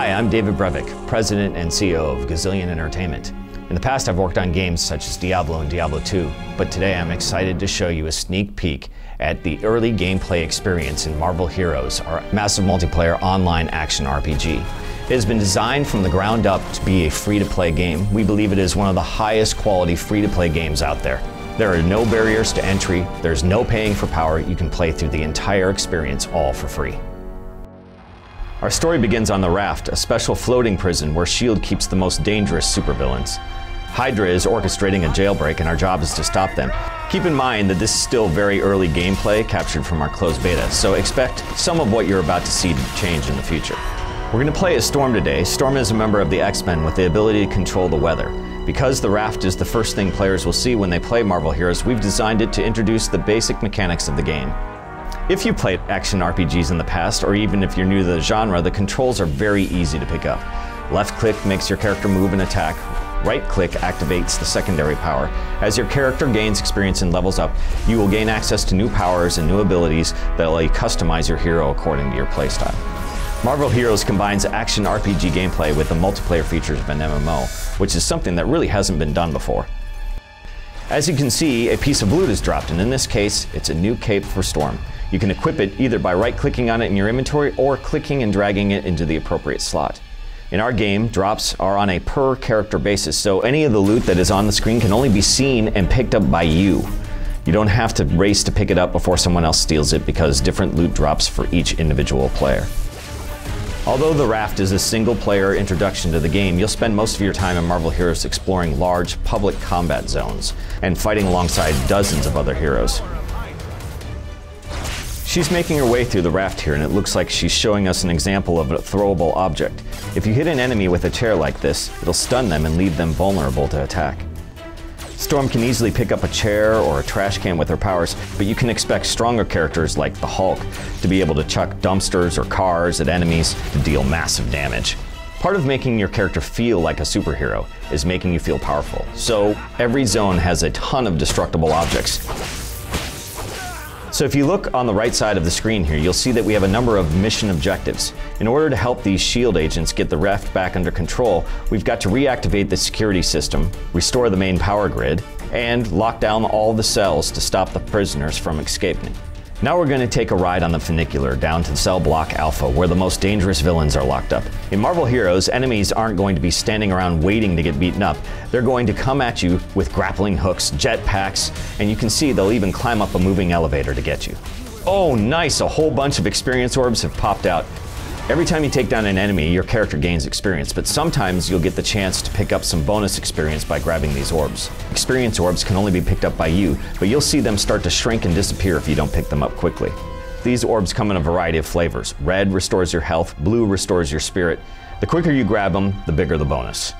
Hi, I'm David Brevik, President and CEO of Gazillion Entertainment. In the past, I've worked on games such as Diablo and Diablo 2, but today I'm excited to show you a sneak peek at the early gameplay experience in Marvel Heroes, our massive multiplayer online action RPG. It has been designed from the ground up to be a free-to-play game. We believe it is one of the highest quality free-to-play games out there. There are no barriers to entry, there's no paying for power, you can play through the entire experience all for free. Our story begins on the Raft, a special floating prison where S.H.I.E.L.D. keeps the most dangerous supervillains. Hydra is orchestrating a jailbreak and our job is to stop them. Keep in mind that this is still very early gameplay captured from our closed beta, so expect some of what you're about to see change in the future. We're going to play as Storm today. Storm is a member of the X-Men with the ability to control the weather. Because the Raft is the first thing players will see when they play Marvel Heroes, we've designed it to introduce the basic mechanics of the game. If you played action RPGs in the past, or even if you're new to the genre, the controls are very easy to pick up. Left click makes your character move and attack. Right click activates the secondary power. As your character gains experience and levels up, you will gain access to new powers and new abilities that allow you to customize your hero according to your playstyle. Marvel Heroes combines action RPG gameplay with the multiplayer features of an MMO, which is something that really hasn't been done before. As you can see, a piece of loot is dropped, and in this case, it's a new cape for Storm. You can equip it either by right-clicking on it in your inventory or clicking and dragging it into the appropriate slot. In our game, drops are on a per-character basis, so any of the loot that is on the screen can only be seen and picked up by you. You don't have to race to pick it up before someone else steals it because different loot drops for each individual player. Although the Raft is a single-player introduction to the game, you'll spend most of your time in Marvel Heroes exploring large public combat zones and fighting alongside dozens of other heroes. She's making her way through the Raft here, and it looks like she's showing us an example of a throwable object. If you hit an enemy with a chair like this, it'll stun them and leave them vulnerable to attack. Storm can easily pick up a chair or a trash can with her powers, but you can expect stronger characters like the Hulk to be able to chuck dumpsters or cars at enemies to deal massive damage. Part of making your character feel like a superhero is making you feel powerful, so every zone has a ton of destructible objects. So if you look on the right side of the screen here, you'll see that we have a number of mission objectives. In order to help these S.H.I.E.L.D. agents get the Raft back under control, we've got to reactivate the security system, restore the main power grid, and lock down all the cells to stop the prisoners from escaping. Now we're going to take a ride on the funicular down to Cell Block Alpha, where the most dangerous villains are locked up. In Marvel Heroes, enemies aren't going to be standing around waiting to get beaten up. They're going to come at you with grappling hooks, jetpacks, and you can see they'll even climb up a moving elevator to get you. Oh, nice! A whole bunch of experience orbs have popped out. Every time you take down an enemy, your character gains experience, but sometimes you'll get the chance to pick up some bonus experience by grabbing these orbs. Experience orbs can only be picked up by you, but you'll see them start to shrink and disappear if you don't pick them up quickly. These orbs come in a variety of flavors. Red restores your health, blue restores your spirit. The quicker you grab them, the bigger the bonus.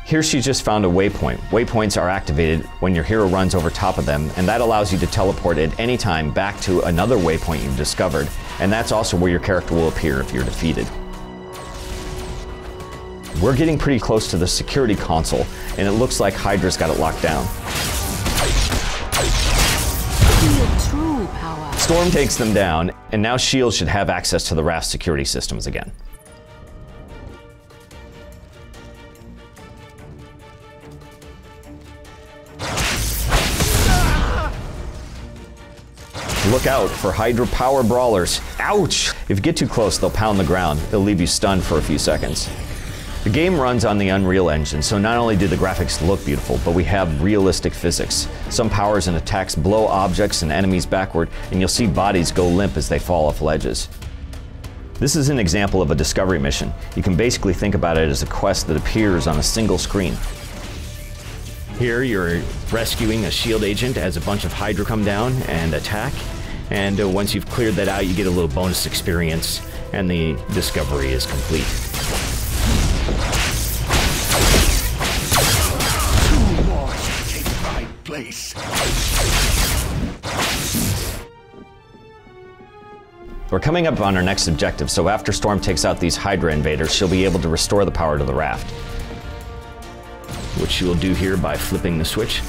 Here she just found a waypoint. Waypoints are activated when your hero runs over top of them, and that allows you to teleport at any time back to another waypoint you've discovered, and that's also where your character will appear if you're defeated. We're getting pretty close to the security console, and it looks like Hydra's got it locked down. Feel true power. Storm takes them down, and now S.H.I.E.L.D. should have access to the Raft security systems again. Look out for Hydra power brawlers. Ouch! If you get too close, they'll pound the ground. They'll leave you stunned for a few seconds. The game runs on the Unreal Engine, so not only do the graphics look beautiful, but we have realistic physics. Some powers and attacks blow objects and enemies backward, and you'll see bodies go limp as they fall off ledges. This is an example of a discovery mission. You can basically think about it as a quest that appears on a single screen. Here you're rescuing a S.H.I.E.L.D. agent as a bunch of Hydra come down and attack. And once you've cleared that out, you get a little bonus experience, and the discovery is complete. Two more shall take my place. We're coming up on our next objective, so after Storm takes out these Hydra invaders, she'll be able to restore the power to the Raft, which she will do here by flipping the switch.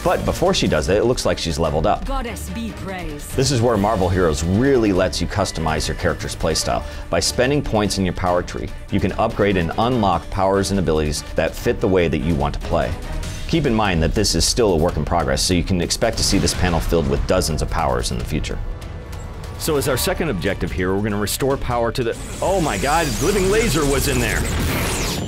But before she does it looks like she's leveled up. Goddess be praised. This is where Marvel Heroes really lets you customize your character's playstyle. By spending points in your power tree, you can upgrade and unlock powers and abilities that fit the way that you want to play. Keep in mind that this is still a work in progress, so you can expect to see this panel filled with dozens of powers in the future. So as our second objective here, we're going to restore power to the... Oh my god, living laser was in there!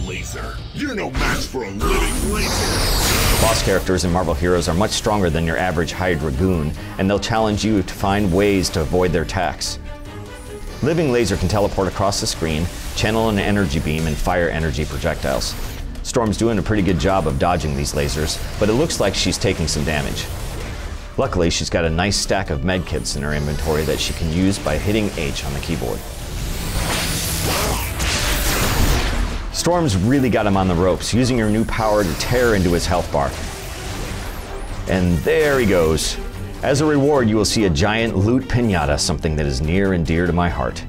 Laser. You're no match for a living laser. Boss characters in Marvel Heroes are much stronger than your average Hydra goon, and they'll challenge you to find ways to avoid their attacks. Living Laser can teleport across the screen, channel an energy beam, and fire energy projectiles. Storm's doing a pretty good job of dodging these lasers, but it looks like she's taking some damage. Luckily, she's got a nice stack of medkits in her inventory that she can use by hitting H on the keyboard. Storm's really got him on the ropes, using her new power to tear into his health bar. And there he goes. As a reward, you will see a giant loot pinata, something that is near and dear to my heart.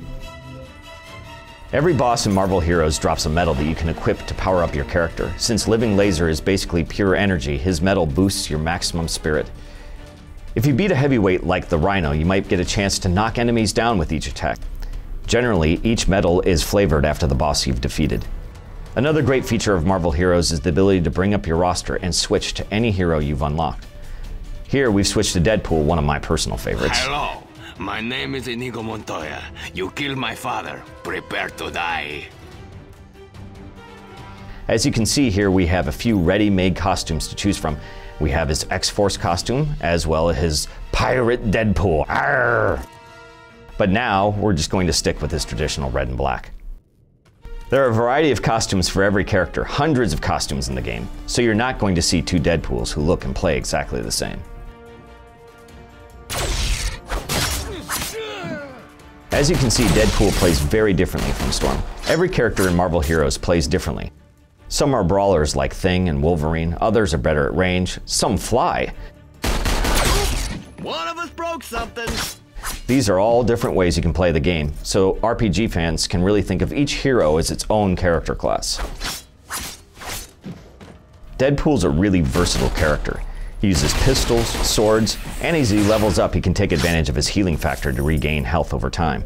Every boss in Marvel Heroes drops a medal that you can equip to power up your character. Since Living Laser is basically pure energy, his medal boosts your maximum spirit. If you beat a heavyweight like the Rhino, you might get a chance to knock enemies down with each attack. Generally, each medal is flavored after the boss you've defeated. Another great feature of Marvel Heroes is the ability to bring up your roster and switch to any hero you've unlocked. Here we've switched to Deadpool, one of my personal favorites. Hello, my name is Inigo Montoya. You killed my father. Prepare to die. As you can see here, we have a few ready-made costumes to choose from. We have his X-Force costume, as well as his Pirate Deadpool. Arrgh! But now, we're just going to stick with his traditional red and black. There are a variety of costumes for every character, hundreds of costumes in the game, so you're not going to see two Deadpools who look and play exactly the same. As you can see, Deadpool plays very differently from Storm. Every character in Marvel Heroes plays differently. Some are brawlers like Thing and Wolverine, others are better at range, some fly. One of us broke something. These are all different ways you can play the game, so RPG fans can really think of each hero as its own character class. Deadpool's a really versatile character. He uses pistols, swords, and as he levels up, he can take advantage of his healing factor to regain health over time.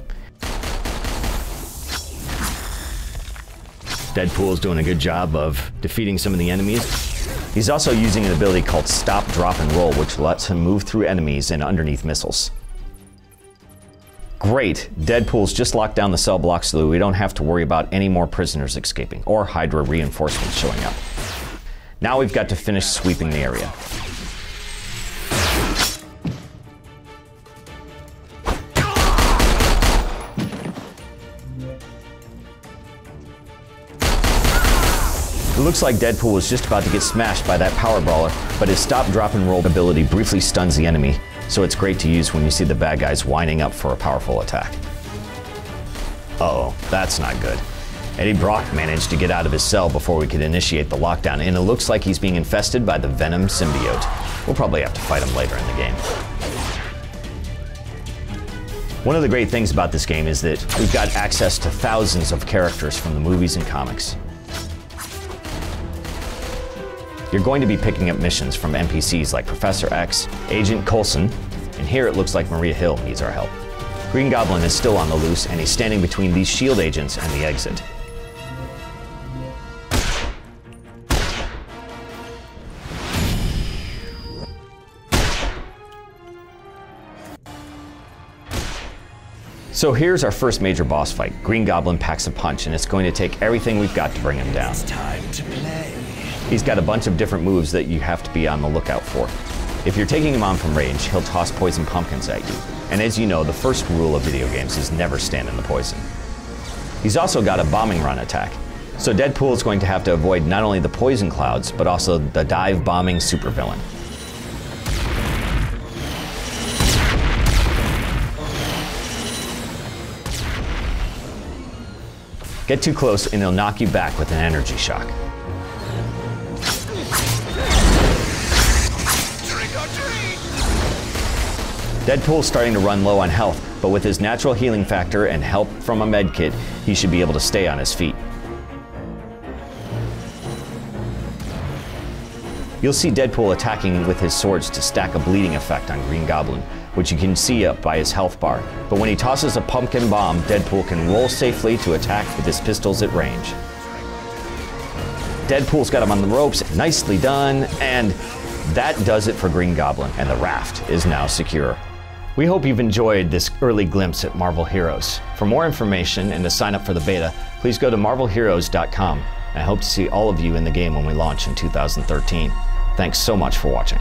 Deadpool's doing a good job of defeating some of the enemies. He's also using an ability called Stop, Drop, and Roll, which lets him move through enemies and underneath missiles. Great! Deadpool's just locked down the cell block so we don't have to worry about any more prisoners escaping, or Hydra reinforcements showing up. Now we've got to finish sweeping the area. It looks like Deadpool was just about to get smashed by that power brawler, but his stop, drop, and roll ability briefly stuns the enemy, so it's great to use when you see the bad guys winding up for a powerful attack. Uh-oh, that's not good. Eddie Brock managed to get out of his cell before we could initiate the lockdown, and it looks like he's being infested by the Venom symbiote. We'll probably have to fight him later in the game. One of the great things about this game is that we've got access to thousands of characters from the movies and comics. You're going to be picking up missions from NPCs like Professor X, Agent Coulson, and here it looks like Maria Hill needs our help. Green Goblin is still on the loose, and he's standing between these SHIELD agents and the exit. So here's our first major boss fight. Green Goblin packs a punch, and it's going to take everything we've got to bring him down. It's time to play. He's got a bunch of different moves that you have to be on the lookout for. If you're taking him on from range, he'll toss poison pumpkins at you. And as you know, the first rule of video games is never stand in the poison. He's also got a bombing run attack. So Deadpool is going to have to avoid not only the poison clouds, but also the dive bombing supervillain. Get too close and he'll knock you back with an energy shock. Deadpool's starting to run low on health, but with his natural healing factor and help from a med kit, he should be able to stay on his feet. You'll see Deadpool attacking with his swords to stack a bleeding effect on Green Goblin, which you can see up by his health bar. But when he tosses a pumpkin bomb, Deadpool can roll safely to attack with his pistols at range. Deadpool's got him on the ropes, nicely done, and that does it for Green Goblin, and the raft is now secure. We hope you've enjoyed this early glimpse at Marvel Heroes. For more information and to sign up for the beta, please go to marvelheroes.com. I hope to see all of you in the game when we launch in 2013. Thanks so much for watching.